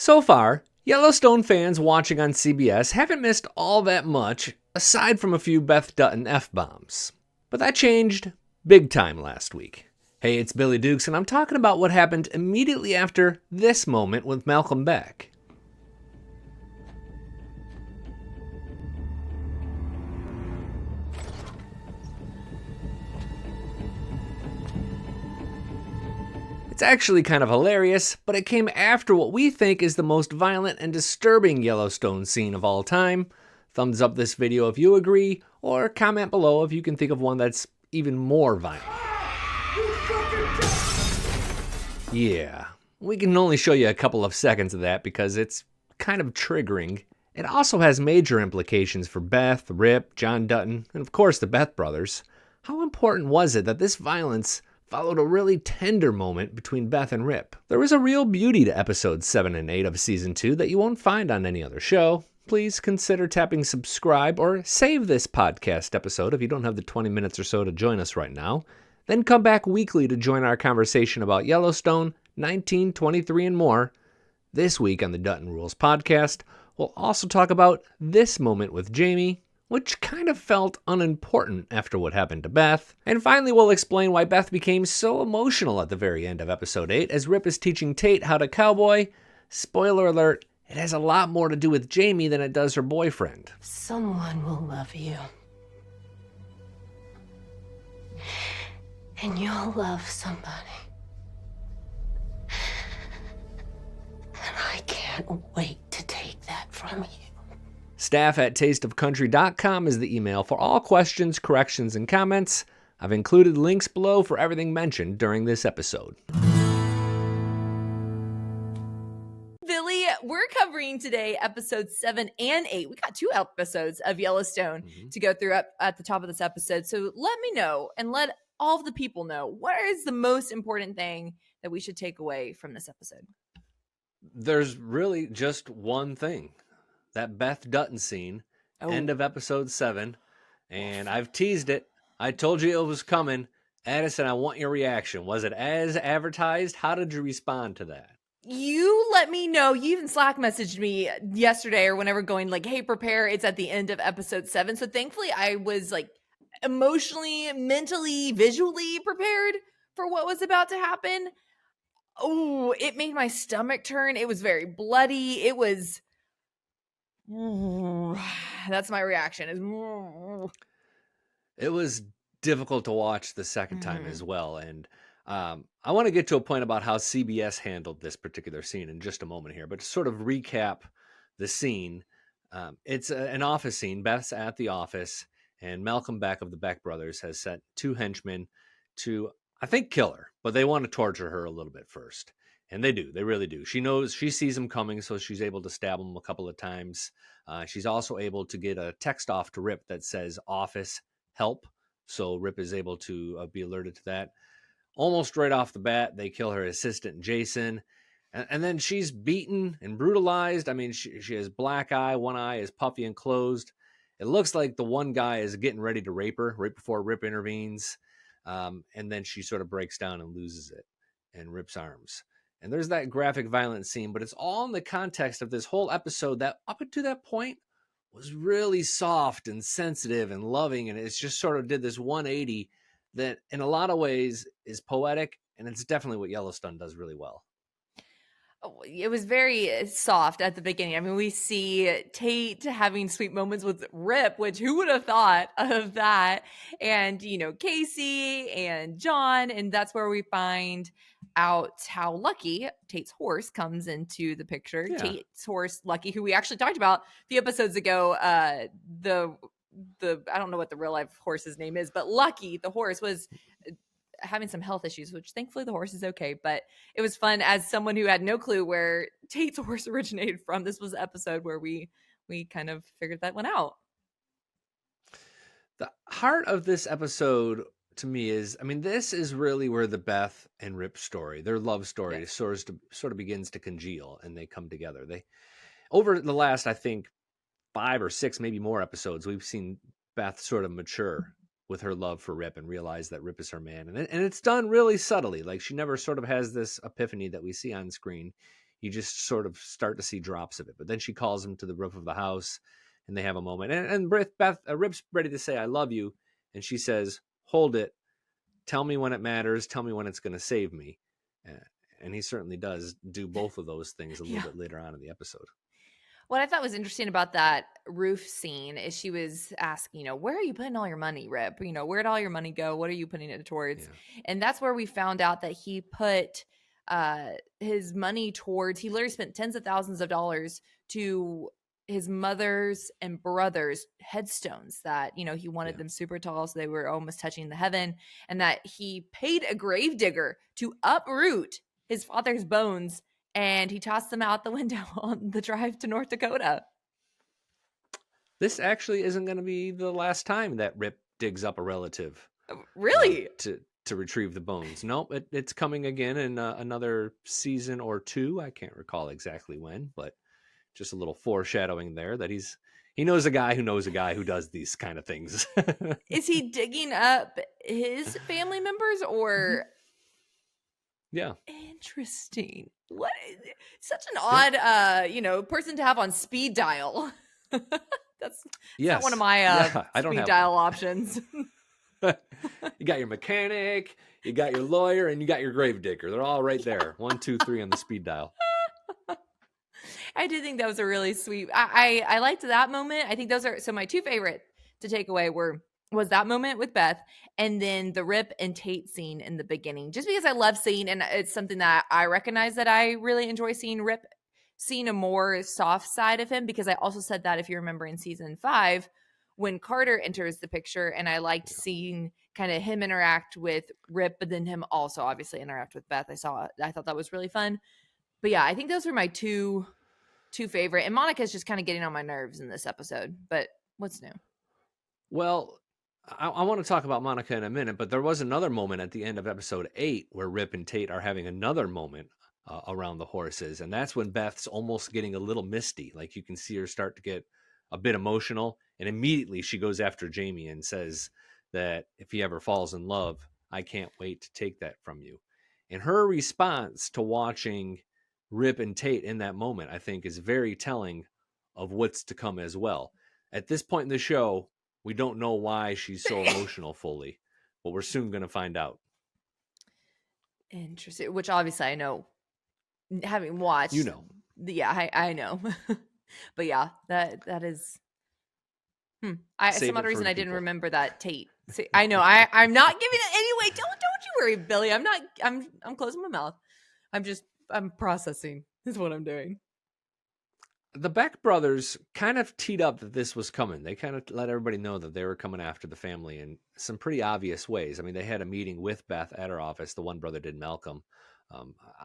So far, Yellowstone fans watching on CBS haven't missed all that much, aside from a few Beth Dutton F-bombs. But that changed big time last week. Hey, it's Billy Dukes, and I'm talking about what happened immediately after this moment with Malcolm Beck. It's actually kind of hilarious, but it came after what we think is the most violent and disturbing Yellowstone scene of all time. Thumbs up this video if you agree, or comment below if you can think of one that's even more violent. Yeah, we can only show you a couple of seconds of that because it's kind of triggering. It also has major implications for Beth, Rip, John Dutton, and of course the Beck brothers. How important was it that this violence followed a really tender moment between Beth and Rip? There was a real beauty to episodes 7 and 8 of season 2 that you won't find on any other show. Please consider tapping subscribe or save this podcast episode if you don't have the 20 minutes or so to join us right now. Then come back weekly to join our conversation about Yellowstone, 1923, and more. This week on the Dutton Rules podcast, we'll also talk about this moment with Jamie, which kind of felt unimportant after what happened to Beth. And finally, we'll explain why Beth became so emotional at the very end of episode 8 as Rip is teaching Tate how to cowboy. Spoiler alert, it has a lot more to do with Jamie than it does her boyfriend. Someone will love you. And you'll love somebody. And I can't wait to take that from you. Staff at tasteofcountry.com is the email for all questions, corrections, and comments. I've included links below for everything mentioned during this episode. Billy, we're covering today episodes 7 and 8. We got 2 episodes of Yellowstone to go through up at the top of this episode. So let me know and let all of the people know, what is the most important thing that we should take away from this episode? There's really just one thing. That Beth Dutton scene, end of episode 7, and I've teased it. I told you it was coming. Addison, I want your reaction. Was it as advertised? How did you respond to that? You let me know. You even Slack messaged me yesterday or whenever going like, hey, prepare. It's at the end of episode 7. So thankfully I was like emotionally, mentally, visually prepared for what was about to happen. Oh, it made my stomach turn. It was very bloody. It was... That's my reaction. It was difficult to watch the second time as well. And I want to get to a point about how CBS handled this particular scene in just a moment here. But to sort of recap the scene, it's an office scene. Beth's at the office, and Malcolm Beck of the Beck Brothers has sent 2 henchmen to, I think, kill her. But they want to torture her a little bit first. And they do. They really do. She sees him coming, so she's able to stab him a couple of times. She's also able to get a text off to Rip that says office help. So Rip is able to be alerted to that. Almost right off the bat, they kill her assistant, Jason. And then she's beaten and brutalized. I mean, she has black eye. One eye is puffy and closed. It looks like the one guy is getting ready to rape her right before Rip intervenes. And then she sort of breaks down and loses it in Rip's arms. And there's that graphic violent scene, but it's all in the context of this whole episode that up to that point was really soft and sensitive and loving. And it's just sort of did this 180 that in a lot of ways is poetic. And it's definitely what Yellowstone does really well. It was very soft at the beginning. I mean, we see Tate having sweet moments with Rip, which who would have thought of that? And, Casey and John. And that's where we find out how Lucky, Tate's horse, comes into the picture. Yeah. Tate's horse, Lucky, who we actually talked about a few episodes ago. The I don't know what the real life horse's name is, but Lucky, the horse, was having some health issues, which thankfully the horse is okay. But it was fun as someone who had no clue where Tate's horse originated from. This was an episode where we kind of figured that one out. The heart of this episode to me is, I mean, this is really where the Beth and Rip story, their love story, sort of begins to congeal, and they come together. They, over the last, I think, 5 or 6, maybe more episodes, we've seen Beth sort of mature with her love for Rip and realize that Rip is her man. And it's done really subtly. Like, she never sort of has this epiphany that we see on screen. You just sort of start to see drops of it. But then she calls him to the roof of the house, and they have a moment. And Rip's ready to say, "I love you," and she says, "Hold it. Tell me when it matters. Tell me when it's going to save me." And he certainly does do both of those things a little bit later on in the episode. What I thought was interesting about that roof scene is she was asking, where are you putting all your money, Rip? Where'd all your money go? What are you putting it towards? Yeah. And that's where we found out that he put his money towards, he literally spent tens of thousands of dollars to his mother's and brother's headstones that, he wanted them super tall, so they were almost touching the heaven, and that he paid a gravedigger to uproot his father's bones, and he tossed them out the window on the drive to North Dakota. This actually isn't going to be the last time that Rip digs up a relative. Really? To retrieve the bones. Nope, it's coming again in another season or two. I can't recall exactly when, but just a little foreshadowing there that he knows a guy who knows a guy who does these kind of things. Is he digging up his family members or? Yeah. Interesting. What? Such an odd, person to have on speed dial. That's not one of my speed dial options. You got your mechanic, you got your lawyer, and you got your gravedigger. They're all right there. 1, 2, 3 on the speed dial. I did think that was a really sweet. I liked that moment. I think those are my two favorite to take away was that moment with Beth, and then the Rip and Tate scene in the beginning. Just because I love seeing, and it's something that I recognize that I really enjoy seeing Rip, seeing a more soft side of him, because I also said that, if you remember, in season 5, when Carter enters the picture, and I liked seeing kind of him interact with Rip, but then him also obviously interact with Beth. I thought that was really fun. But yeah, I think those were my two favorite. And Monica's just kind of getting on my nerves in this episode. But what's new? Well, I want to talk about Monica in a minute, but there was another moment at the end of episode 8 where Rip and Tate are having another moment around the horses. And that's when Beth's almost getting a little misty. Like, you can see her start to get a bit emotional. And immediately she goes after Jamie and says that if he ever falls in love, I can't wait to take that from you. And her response to watching Rip and Tate in that moment, I think, is very telling of what's to come as well. At this point in the show, we don't know why she's so emotional fully, but we're soon going to find out. Interesting. Which obviously I know, having watched. Yeah, I know. But yeah, that is. Some odd reason I didn't remember that Tate. See, I know. I'm not giving it anyway. Don't you worry, Billy. I'm not. I'm closing my mouth. I'm processing. Is what I'm doing. The Beck brothers kind of teed up that this was coming. They kind of let everybody know that they were coming after the family in some pretty obvious ways. I mean, they had a meeting with Beth at her office. The one brother did, Malcolm,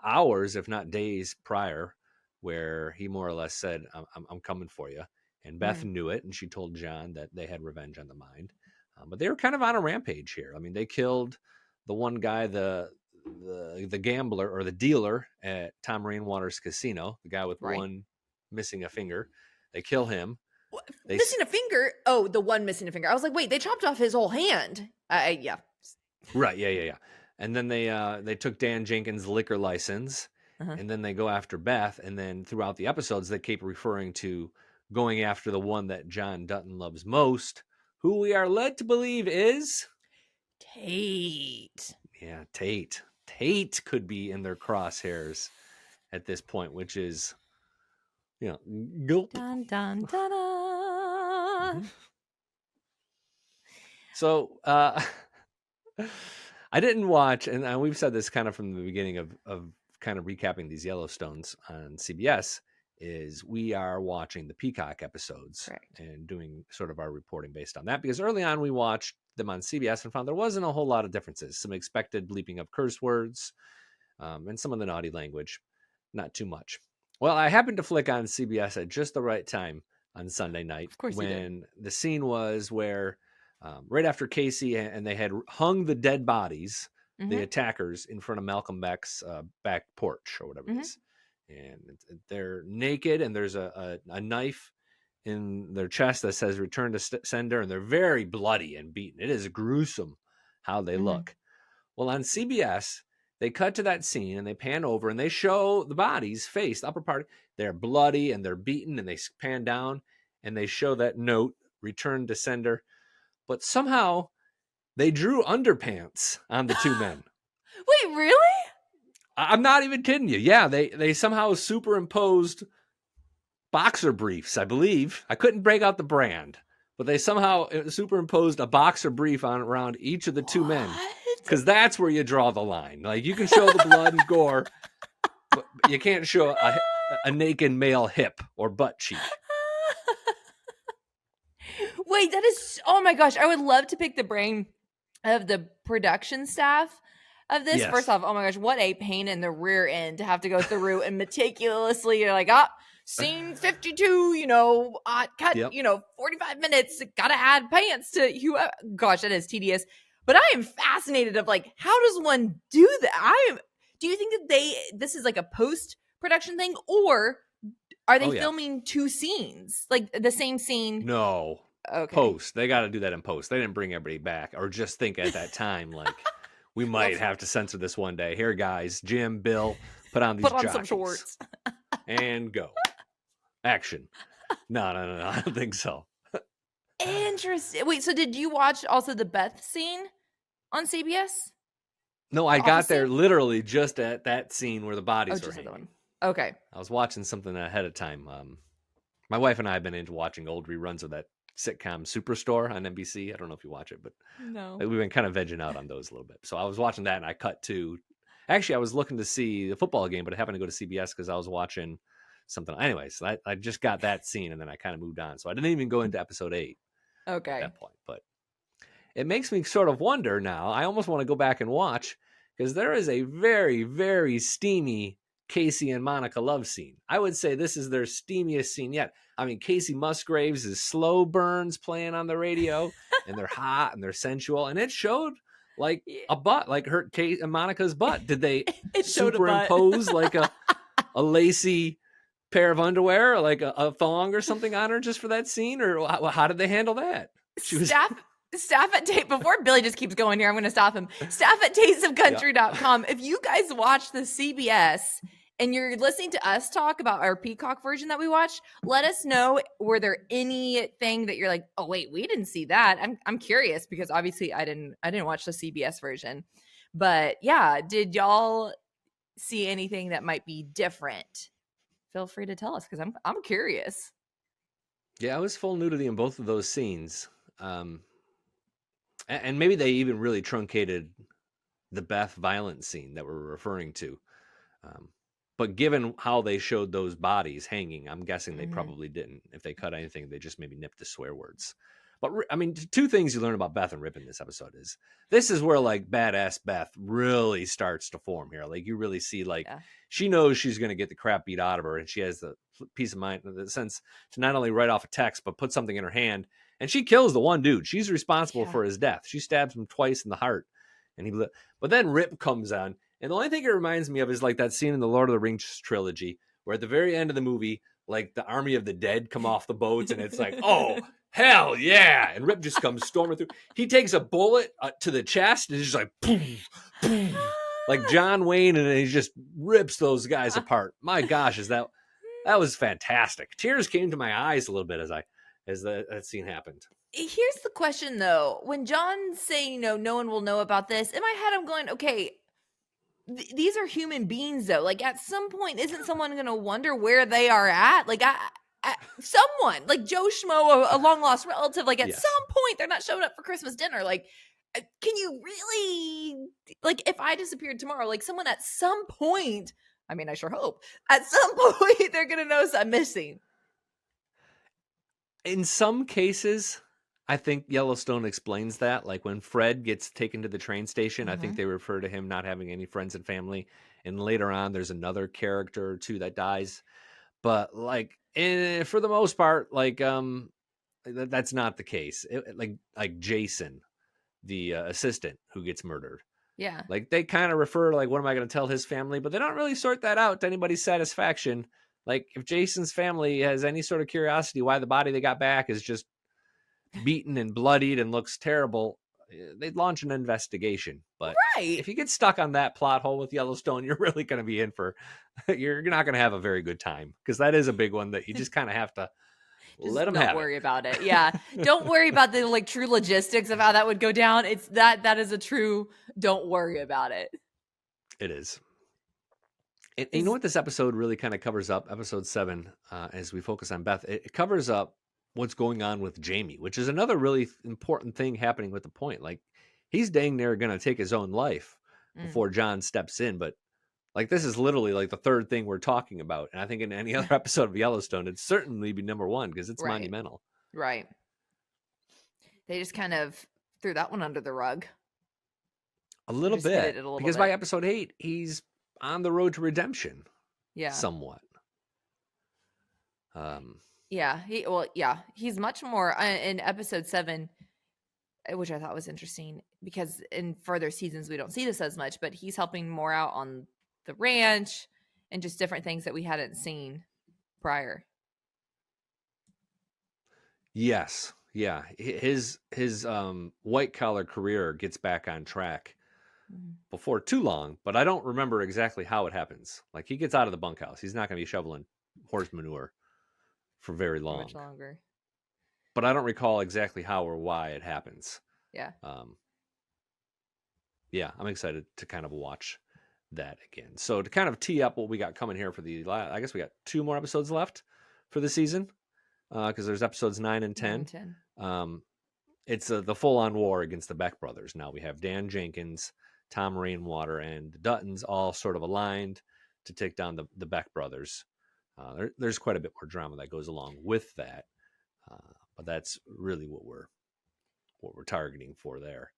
hours, if not days prior, where he more or less said, I'm coming for you. And Beth knew it, and she told John that they had revenge on the mind. But they were kind of on a rampage here. I mean, they killed the one guy, the gambler or the dealer at Tom Rainwater's casino, the guy with one missing a finger. They kill him. Missing a finger? Oh, the one missing a finger. I was like, wait, they chopped off his whole hand. Yeah. Right, yeah. And then they took Dan Jenkins' liquor license, and then they go after Beth, and then throughout the episodes, they keep referring to going after the one that John Dutton loves most, who we are led to believe is Tate. Yeah, Tate. Tate could be in their crosshairs at this point, which is, gulp. Dun, dun, dun, dun. So, I didn't watch, and we've said this kind of from the beginning of kind of recapping these Yellowstones on CBS, is we are watching the Peacock episodes and doing sort of our reporting based on that, because early on we watched them on CBS and found there wasn't a whole lot of differences. Some expected bleeping of curse words and some of the naughty language, not too much. Well, I happened to flick on CBS at just the right time on Sunday night, when the scene was where right after Casey and they had hung the dead bodies, the attackers, in front of Malcolm Beck's back porch or whatever it is. And they're naked, and there's a knife in their chest that says return to sender, and they're very bloody and beaten. It is gruesome how they look. Well, on CBS, they cut to that scene and they pan over and they show the bodies face, the upper part. They're bloody and they're beaten, and they pan down and they show that note, return to sender. But somehow they drew underpants on the two men. Wait, really? I'm not even kidding you. Yeah, they somehow superimposed boxer briefs, I believe. I couldn't break out the brand, but they somehow superimposed a boxer brief on around each of the two men, because that's where you draw the line. Like, you can show the blood and gore, but you can't show a naked male hip or butt cheek. Wait, that is, oh my gosh, I would love to pick the brain of the production staff of this. Yes. First off, oh my gosh, what a pain in the rear end to have to go through and meticulously, you're like, scene 52, cut, Yep. 45 minutes, gotta add pants to whoever. Gosh, that is tedious. But I am fascinated of, like, how does one do that? Do you think that this is like a post-production thing, or are they filming two scenes? Like the same scene? No. Okay. Post. They got to do that in post. They didn't bring everybody back, or just think at that time, like, we might have to censor this one day. Here, guys, Jim, Bill, put on some shorts and go. Action. No, I don't think so. Interesting. Wait, so did you watch also the Beth scene on CBS? No, I got there literally just at that scene where the bodies were hanging. Okay. I was watching something ahead of time. My wife and I have been into watching old reruns of that sitcom Superstore on NBC. I don't know if you watch it, but no, we've been kind of vegging out on those a little bit. So I was watching that, and I cut to, actually, I was looking to see the football game, but I happened to go to CBS because I was watching something. Anyways, so I just got that scene, and then I kind of moved on. So I didn't even go into episode 8 at that point. But it makes me sort of wonder now. I almost want to go back and watch, because there is a very, very steamy Casey and Monica love scene. I would say this is their steamiest scene yet. I mean, Casey Musgraves is Slow Burns playing on the radio, and they're hot and they're sensual, and it showed like a butt, like her Monica's butt. Did they superimpose like a lacy pair of underwear, or like a thong or something on her just for that scene, or how did they handle that? Staff at Taste, before Billy just keeps going here, I'm going to stop him. Staff at tasteofcountry.com. If you guys watch the CBS and you're listening to us talk about our Peacock version that we watched, let us know, were there anything that you're like, oh wait, we didn't see that? I'm curious, because obviously I didn't watch the CBS version. But yeah, did y'all see anything that might be different? Feel free to tell us, because I'm curious. Yeah, I was full nudity in both of those scenes. And maybe they even really truncated the Beth violence scene that we're referring to. But given how they showed those bodies hanging, I'm guessing they probably didn't. If they cut anything, they just maybe nipped the swear words. But I mean, two things you learn about Beth and Rip in this episode is this is where like badass Beth really starts to form here. Like, you really see she knows she's going to get the crap beat out of her, and she has the peace of mind, the sense to not only write off a text, but put something in her hand. And she kills the one dude. She's responsible for his death. She stabs him twice in the heart. But then Rip comes on. And the only thing it reminds me of is like that scene in the Lord of the Rings trilogy, where at the very end of the movie, like the army of the dead come off the boats, and it's like, oh, hell yeah. And Rip just comes storming through. He takes a bullet to the chest, and he's just like, boom, boom, like John Wayne, and he just rips those guys apart. My gosh, that was fantastic. Tears came to my eyes a little bit as that scene happened. Here's the question, though. When John's saying, no one will know about this, in my head, I'm going, okay, these are human beings, though. Like, at some point, isn't someone going to wonder where they are at? Like, someone, like Joe Schmo, a long-lost relative, like, at some point, they're not showing up for Christmas dinner. Like, can you really, like, if I disappeared tomorrow, like, someone at some point, I mean, I sure hope, at some point, they're going to notice I'm missing. In some cases, I think Yellowstone explains that. Like when Fred gets taken to the train station, I think they refer to him not having any friends and family. And later on, there's another character or two that dies. But like, for the most part, like that's not the case. Like Jason, the assistant who gets murdered. Yeah. Like they kind of refer to like, what am I going to tell his family? But they don't really sort that out to anybody's satisfaction. Like if Jason's family has any sort of curiosity why the body they got back is just beaten and bloodied and looks terrible, they'd launch an investigation. But Right. if you get stuck on that plot hole with Yellowstone, you're really going to be in for, you're not going to have a very good time, because that is a big one that you just kind of have to let Just them don't have worry it. about it. Yeah. Don't worry about the like true logistics of how that would go down. It's that is a true don't worry about it. It is. And you know what this episode really kind of covers up, episode 7, as we focus on Beth, it covers up what's going on with Jamie, which is another really important thing happening with the point. Like, he's dang near going to take his own life before John steps in. But like, this is literally like the third thing we're talking about. And I think in any other episode of Yellowstone, it'd certainly be number 1, because it's monumental. Right. They just kind of threw that one under the rug. A little Just hid bit. it a little Because bit. by episode 8, he's on the road to redemption. Yeah. Somewhat. Yeah. He's much more in episode 7, which I thought was interesting, because in further seasons we don't see this as much, but he's helping more out on the ranch and just different things that we hadn't seen prior. Yes. Yeah. His white collar career gets back on track before too long, but I don't remember exactly how it happens. Like, he gets out of the bunkhouse. He's not going to be shoveling horse manure for very long. Much longer. But I don't recall exactly how or why it happens. Yeah. Yeah, I'm excited to kind of watch that again. So to kind of tee up what we got coming here for I guess we got 2 more episodes left for the season, because there's episodes 9 and 10. 9 and 10. It's the full-on war against the Beck brothers. Now we have Dan Jenkins, Tom Rainwater, and the Duttons all sort of aligned to take down the Beck brothers. There's quite a bit more drama that goes along with that, but that's really what we're targeting for there.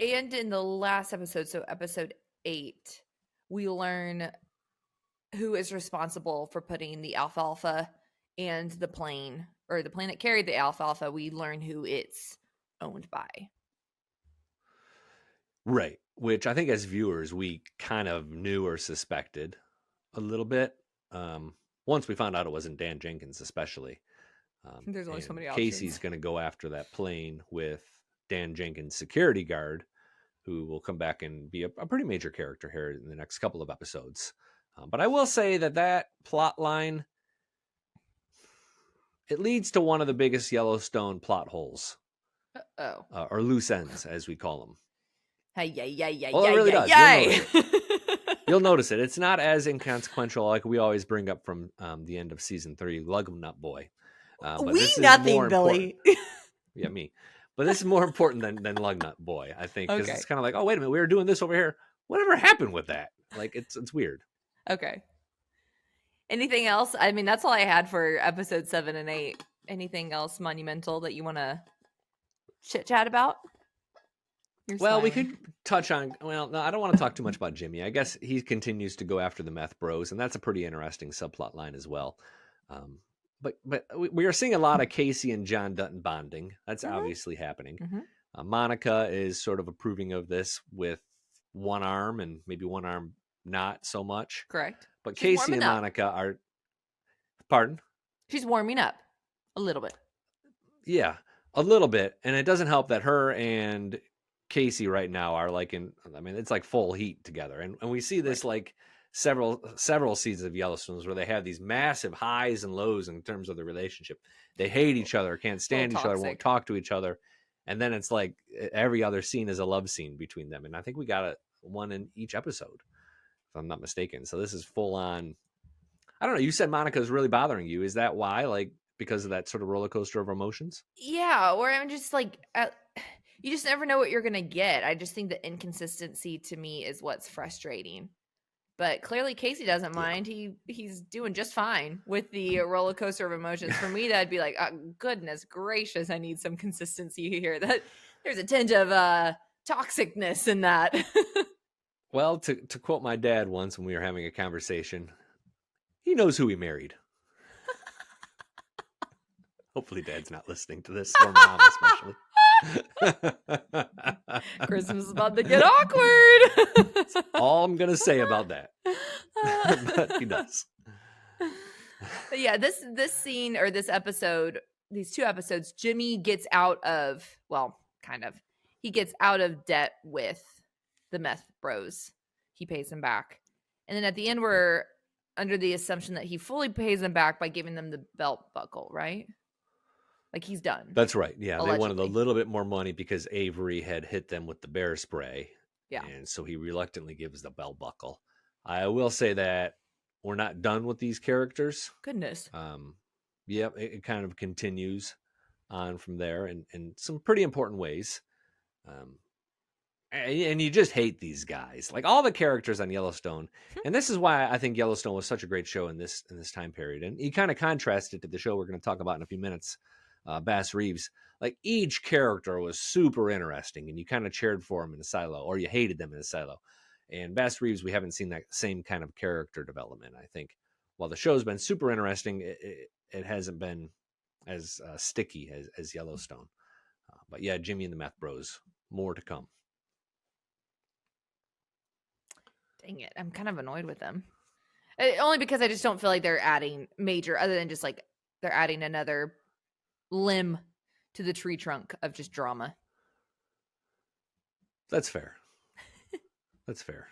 And in the last episode, so episode 8, we learn who is responsible for putting the alfalfa and the plane, or the plane that carried the alfalfa. We learn who it's owned by. Right. Which I think as viewers, we kind of knew or suspected a little bit. Once we found out it wasn't Dan Jenkins, especially. There's only so many options. Casey's going to go after that plane with Dan Jenkins' security guard, who will come back and be a pretty major character here in the next couple of episodes. But I will say that plot line, it leads to one of the biggest Yellowstone plot holes. Or loose ends, as we call them. It really does. You'll notice it. It's not as inconsequential like we always bring up from the end of season 3, Lug Nut Boy. But we nothing, Billy. Yeah, me. But this is more important than Lug Nut Boy, I think, because it's kind of like, oh, wait a minute, we were doing this over here. Whatever happened with that? Like, it's weird. Okay. Anything else? I mean, that's all I had for episode 7 and 8. Anything else monumental that you want to chit chat about? Well, we could touch on, no, I don't want to talk too much about Jimmy. I guess he continues to go after the meth bros, and that's a pretty interesting subplot line as well. But we are seeing a lot of Casey and John Dutton bonding. That's obviously happening. Monica is sort of approving of this with one arm, and maybe one arm not so much. Correct. But Casey and Monica are, pardon? She's warming up a little bit. Yeah, a little bit. And it doesn't help that her and Casey right now are like it's like full heat together. And we see this like several seasons of Yellowstones where they have these massive highs and lows in terms of the relationship. They hate each other, can't stand each other, won't talk to each other. And then it's like every other scene is a love scene between them. And I think we got one in each episode, if I'm not mistaken. So this is full on. I don't know. You said Monica is really bothering you. Is that why? Like, because of that sort of roller coaster of emotions? Yeah. Or I'm just like, you just never know what you're going to get. I just think the inconsistency to me is what's frustrating. But clearly Casey doesn't mind. He's doing just fine with the roller coaster of emotions. For me, that'd be like, goodness gracious, I need some consistency here. That there's a tinge of toxicness in that. Well, to quote my dad once when we were having a conversation, he knows who he married. Hopefully Dad's not listening to this, or Mom especially. Christmas is about to get awkward. That's all I'm going to say about that. But he does. But yeah, this scene or this episode, these 2 episodes, Jimmy gets out of, well, kind of. he gets out of debt with the meth bros. He pays them back. And then at the end, we're under the assumption that he fully pays them back by giving them the belt buckle, right? Like he's done, That's right. Yeah, they wanted a allegedly. little bit more money because Avery had hit them with the bear spray. Yeah. And so he reluctantly gives the belt buckle. I will say that we're not done with these characters. Goodness. Yep, it kind of continues on from there in some pretty important ways. And you just hate these guys, like all the characters on Yellowstone. And this is why I think Yellowstone was such a great show in this time period. And you kind of contrast it to the show we're going to talk about in a few minutes, Bass Reeves. Like each character was super interesting, and you kind of cheered for them in a silo, or you hated them in a silo. And Bass Reeves, we haven't seen that same kind of character development. I think while the show's been super interesting, it hasn't been as sticky as Yellowstone. But yeah, Jimmy and the Meth Bros, more to come. Dang it. I'm kind of annoyed with them. Only because I just don't feel like they're adding major, other than just like they're adding another limb to the tree trunk of just drama. That's fair. That's fair.